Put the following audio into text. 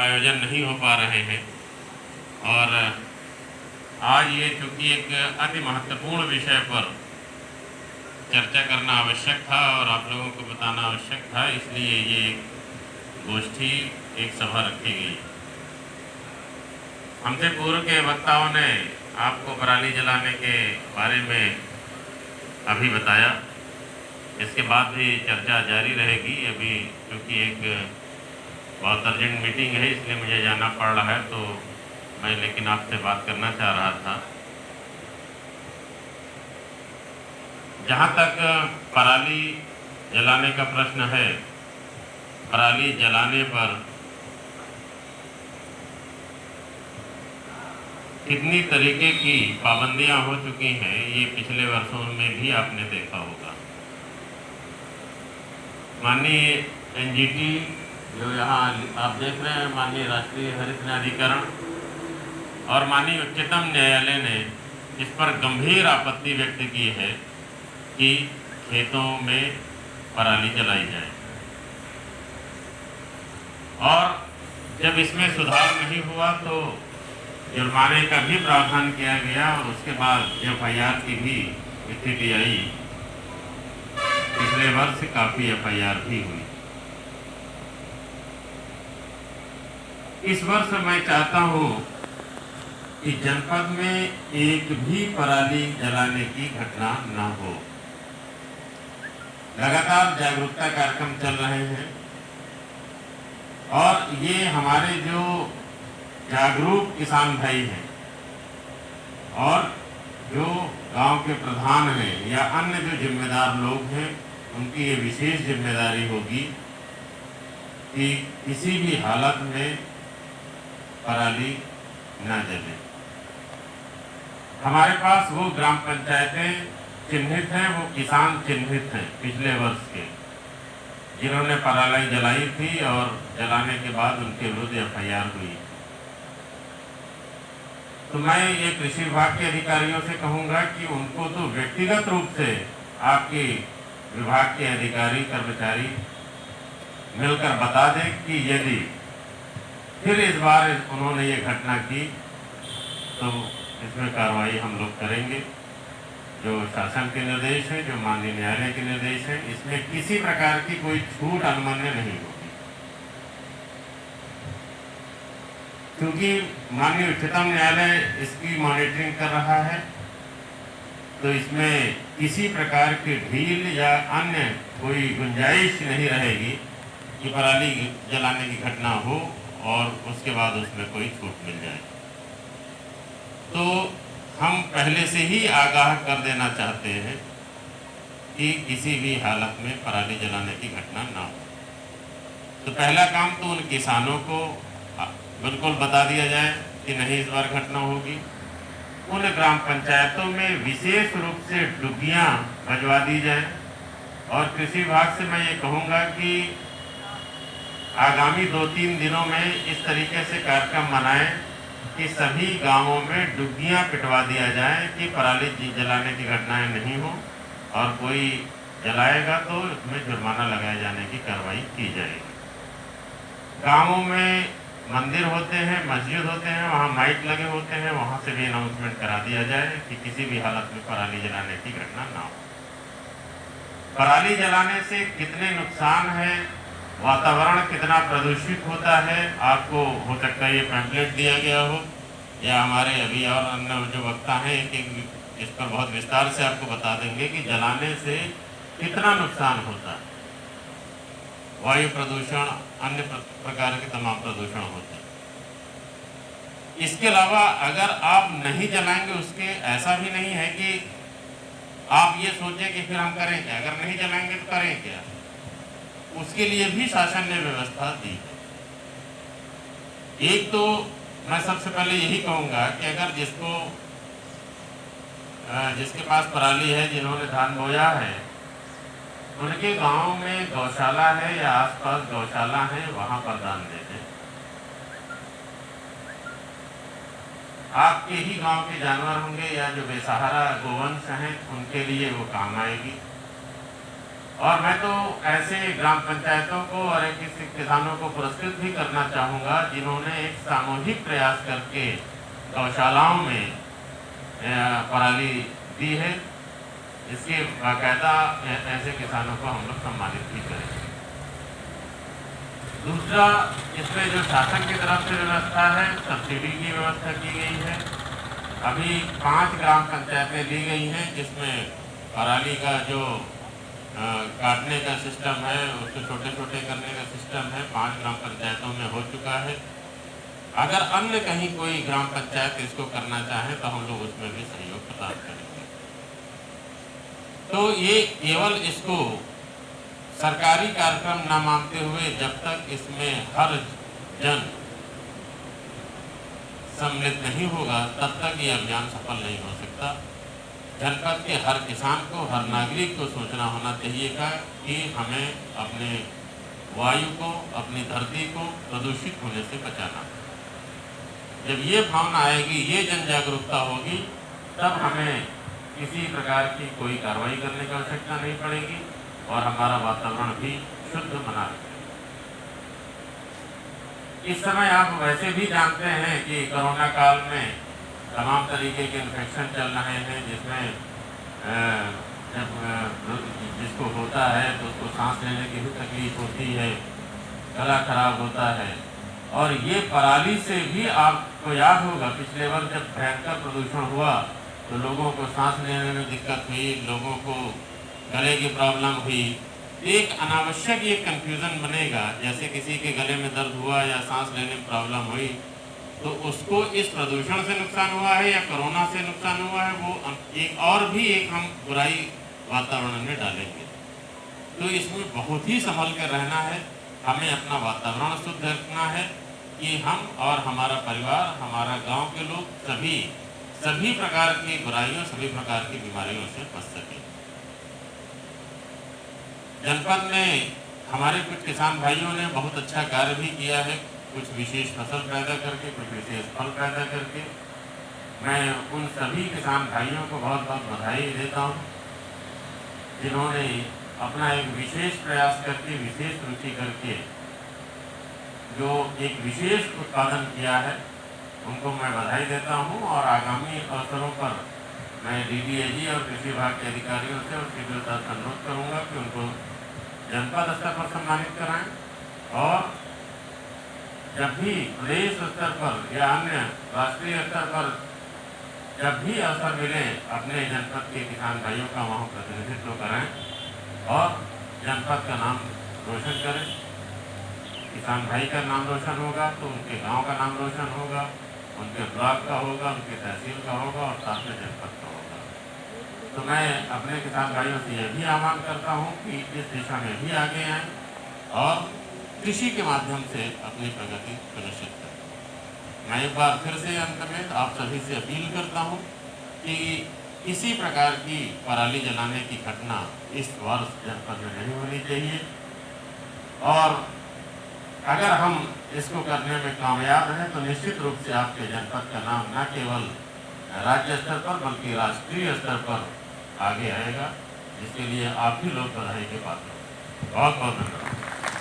आयोजन नहीं हो पा रहे हैं। और आज ये चूँकि एक अति महत्वपूर्ण विषय पर चर्चा करना आवश्यक था और आप लोगों को बताना आवश्यक था, इसलिए ये गोष्ठी एक सभा रखी गई। हमसे पूर्व के वक्ताओं ने आपको पराली जलाने के बारे में अभी बताया, इसके बाद भी चर्चा जारी रहेगी। अभी क्योंकि एक बहुत अर्जेंट मीटिंग है, इसलिए मुझे जाना पड़ रहा है, तो मैं लेकिन आपसे बात करना चाह रहा था। जहाँ तक पराली जलाने का प्रश्न है, पराली जलाने पर कितनी तरीके की पाबंदियां हो चुकी हैं, ये पिछले वर्षों में भी आपने देखा होगा। माननीय एनजीटी जो यहाँ आप देख रहे हैं, माननीय राष्ट्रीय हरित न्यायाधिकरण और माननीय उच्चतम न्यायालय ने इस पर गंभीर आपत्ति व्यक्त की है कि खेतों में पराली जलाई जाए, और जब इसमें सुधार नहीं हुआ तो जुर्माने का भी प्रावधान किया गया और उसके बाद एफआईआर की भी स्थिति आई। पिछले वर्ष काफी एफआईआर भी हुई। इस वर्ष मैं चाहता हूं कि जनपद में एक भी पराली जलाने की घटना न हो। लगातार जागरूकता कार्यक्रम चल रहे हैं और ये हमारे जो जागरूक किसान भाई हैं और जो गांव के प्रधान हैं या अन्य जो जिम्मेदार लोग हैं, उनकी ये विशेष जिम्मेदारी होगी कि किसी भी हालत में पराली न जले। हमारे पास वो ग्राम पंचायतें चिन्हित हैं, वो किसान चिन्हित हैं पिछले वर्ष के, जिन्होंने पराली जलाई थी और जलाने के बाद उनके विरुद्ध एफआईआर हुई। तो मैं ये कृषि विभाग के अधिकारियों से कहूंगा कि उनको तो व्यक्तिगत रूप से आपके विभाग के अधिकारी कर्मचारी मिलकर बता दें कि यदि फिर इस बार उन्होंने ये घटना की तो इसमें कार्रवाई हम लोग करेंगे। जो शासन के निर्देश हैं, जो माननीय न्यायालय के निर्देश हैं, इसमें किसी प्रकार की कोई छूट अनमन्य नहीं होगी, क्योंकि माननीय उच्चतम न्यायालय इसकी मॉनिटरिंग कर रहा है। तो इसमें किसी प्रकार की ढील या अन्य कोई गुंजाइश नहीं रहेगी कि पराली जलाने की घटना हो और उसके बाद उसमें कोई छूट मिल जाए। तो हम पहले से ही आगाह कर देना चाहते हैं कि किसी भी हालत में पराली जलाने की घटना ना हो। तो पहला काम तो उन किसानों को बिल्कुल बता दिया जाए कि नहीं इस बार घटना होगी। उन ग्राम पंचायतों में विशेष रूप से डुग्गियां भजवा दी जाए। और कृषि विभाग से मैं ये कहूँगा कि आगामी 2-3 दिनों में इस तरीके से कार्यक्रम मनाएं कि सभी गांवों में डुग्गियां पिटवा दिया जाए कि पराली जलाने की घटनाएं नहीं हो, और कोई जलाएगा तो उसमें जुर्माना लगाए जाने की कार्रवाई की जाएगी। गांवों में मंदिर होते हैं, मस्जिद होते हैं, वहाँ माइक लगे होते हैं, वहाँ से भी अनाउंसमेंट करा दिया जाए कि किसी भी हालत में पराली जलाने की घटना ना हो। पराली जलाने से कितने नुकसान हैं, वातावरण कितना प्रदूषित होता है, आपको हो सकता है ये पैम्फलेट दिया गया हो या हमारे अभी और अन्य जो वक्ता हैं इस पर बहुत विस्तार से आपको बता देंगे कि जलाने से कितना नुकसान होता है। वायु प्रदूषण, अन्य प्रकार के तमाम प्रदूषण होते हैं। इसके अलावा अगर आप नहीं जलाएंगे, उसके ऐसा भी नहीं है कि आप ये सोचें कि फिर हम करें क्या, अगर नहीं जलाएंगे तो करें क्या, उसके लिए भी शासन ने व्यवस्था दी है। एक तो मैं सबसे पहले यही कहूँगा कि अगर जिसके पास पराली है, जिन्होंने धान बोया है, उनके गांव में गौशाला है या आसपास गौशाला है, वहां पर दान दे दें। आपके ही गांव के जानवर होंगे या जो बेसहारा गोवंश हैं, उनके लिए वो काम आएगी। और मैं तो ऐसे ग्राम पंचायतों को और एक किसानों को पुरस्कृत भी करना चाहूँगा जिन्होंने एक सामूहिक प्रयास करके गौशालाओं में पराली दी है। इसके बाकायदा ऐसे किसानों को हम लोग सम्मानित भी करेंगे। दूसरा, इसमें जो शासन की तरफ से व्यवस्था है, सब्सिडी की व्यवस्था की गई है। अभी 5 ग्राम पंचायतें ली गई हैं जिसमें पराली का जो काटने का सिस्टम है उसको छोटे छोटे करने का सिस्टम है 5 ग्राम पंचायतों में हो चुका है। अगर अन्य कहीं कोई ग्राम पंचायत इसको करना चाहे तो हम लोग उसमें भी सहयोग प्रदान करेंगे। तो ये केवल इसको सरकारी कार्यक्रम न मानते हुए जब तक इसमें हर जन सम्मिलित नहीं होगा तब तक ये अभियान सफल नहीं हो सकता। जनपद के हर किसान को, हर नागरिक को सोचना होना चाहिए कि हमें अपने वायु को, अपनी धरती को प्रदूषित होने से बचाना। जब ये भावना आएगी, ये जन जागरूकता होगी, तब हमें किसी प्रकार की कोई कार्रवाई करने की आवश्यकता नहीं पड़ेगी और हमारा वातावरण भी शुद्ध बना रहेगा। इस समय आप वैसे भी जानते हैं कि कोरोना काल में तमाम तरीके के इन्फेक्शन चल रहे हैं जिसमें जब जिसको होता है तो उसको सांस लेने की भी तकलीफ होती है, गला खराब होता है। और ये पराली से भी आपको याद होगा पिछले वर्ष जब भयंकर प्रदूषण हुआ तो लोगों को सांस लेने में दिक्कत हुई, लोगों को गले की प्रॉब्लम हुई। एक अनावश्यक ये कन्फ्यूज़न बनेगा, जैसे किसी के गले में दर्द हुआ या सांस लेने में प्रॉब्लम हुई तो उसको इस प्रदूषण से नुकसान हुआ है या कोरोना से नुकसान हुआ है, वो एक हम बुराई वातावरण में डालेंगे। तो इसमें बहुत ही संभल कर रहना है। हमें अपना वातावरण शुद्ध रखना है कि हम और हमारा परिवार, हमारा गांव के लोग सभी प्रकार की बुराइयों, सभी प्रकार की बीमारियों से बच सकें। जनपद में हमारे कुछ किसान भाइयों ने बहुत अच्छा कार्य भी किया है, कुछ विशेष फसल पैदा करके, कुछ विशेष फल पैदा करके। मैं उन सभी किसान भाइयों को बहुत बहुत बधाई देता हूँ जिन्होंने अपना एक विशेष प्रयास करके, विशेष रुचि करके जो एक विशेष उत्पादन किया है, उनको मैं बधाई देता हूँ। और आगामी अवसरों पर मैं डीडीएजी और कृषि विभाग के अधिकारियों से और शीघ्रता से अनुरोध करूँगा कि उनको जनपद स्तर पर सम्मानित कराएं और जब भी प्रदेश स्तर पर या अन्य राष्ट्रीय स्तर पर जब भी अवसर मिले अपने जनपद के किसान भाइयों का वहाँ प्रतिनिधित्व करें और जनपद का नाम रोशन करें। किसान भाई का नाम रोशन होगा तो उनके गांव का नाम रोशन होगा, उनके ब्लॉक का होगा, उनके तहसील का होगा और साथ में जनपद का होगा। तो मैं अपने किसान भाइयों से यह भी आह्वान करता हूँ कि इस दिशा में भी आगे आएँ और कृषि के माध्यम से अपनी प्रगति सुनिश्चित करें। मैं एक बार फिर से अंत में आप सभी से अपील करता हूँ कि किसी प्रकार की पराली जलाने की घटना इस वर्ष जनपद में नहीं होनी चाहिए और अगर हम इसको करने में कामयाब हैं तो निश्चित रूप से आपके जनपद का नाम न केवल राज्य स्तर पर बल्कि राष्ट्रीय स्तर पर आगे आएगा, जिसके लिए आप भी लोग बधाई के पात्र हैं। बहुत बहुत धन्यवाद।